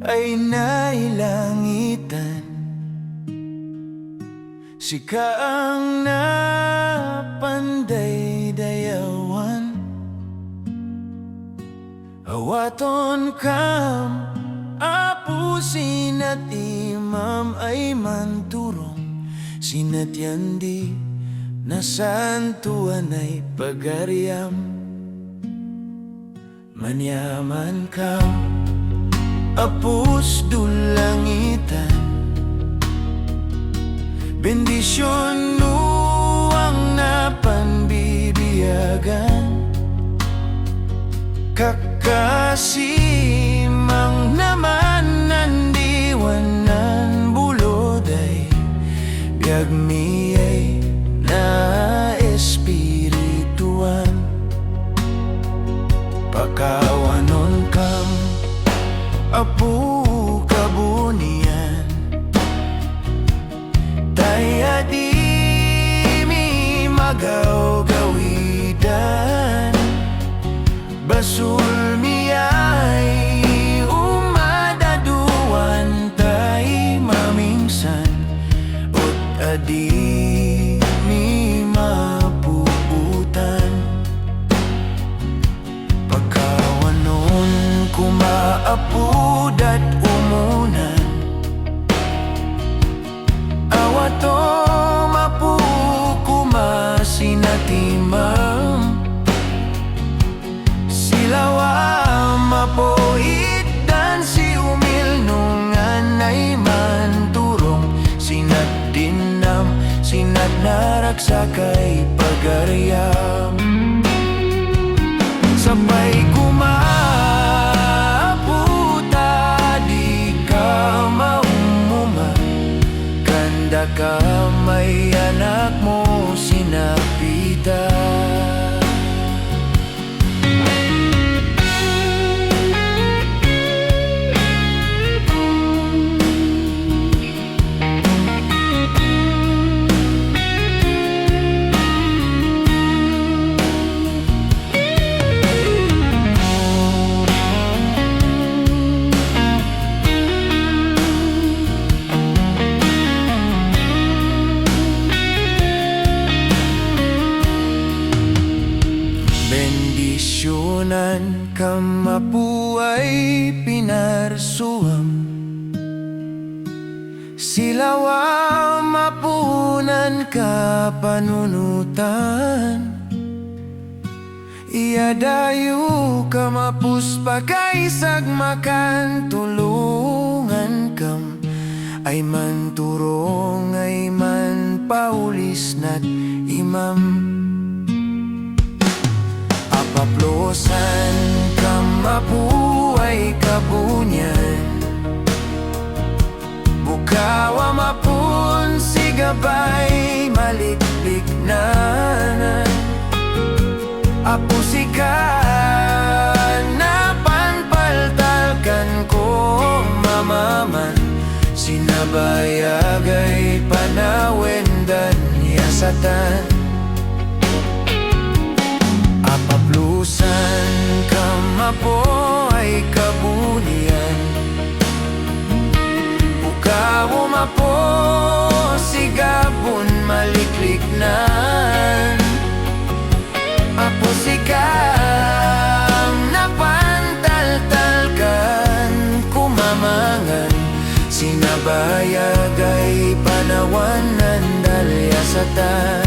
ay nailangitan. Sika ang napanday-dayawan, awaton kam apusin at imam ay manturong, sinatyan di nasantuan ay pagariam. Manyaman kam apus dulangitan, bendisyon nu ang napanbibiyagan. Kakasimang naman nandiwanan buloday, biag miyay na espirituan. Pakawanon kam apu kabunian, daya di mi magaw gawidan. Basul miyay umadaduan tay mamingsan, ot adi mi mapuutan. Pagkawanon kumaapud at umunan, awato mapu kumasinatimam. Silawa mapoit dan si umilnungan ay manturong, sinat dinam sinat naraksakay pagariam. Sabay kumaaputa di ka maumuma, ganda ka may anak mo sinapita. Bendisyonan kam mapuay pinarsuam, silawa mapunan ka panunutan. Iadayu ka mapuspakaisag makan tulungan kam, ay manturong ay man paulis nat imam. Apaplosan kam mapuay kabunyan, bukawa mapun sigabay maliklik nanan. Apusikan napanpaltalkan ko mamaman, sinabayagay panawendan yasatan. Apaplusan kam mapoay kabunian, bukawo mapo sigabon maliklik nan. Apusikam napantaltalkan kumamangan, sinabayagay panawanan dalyasatan.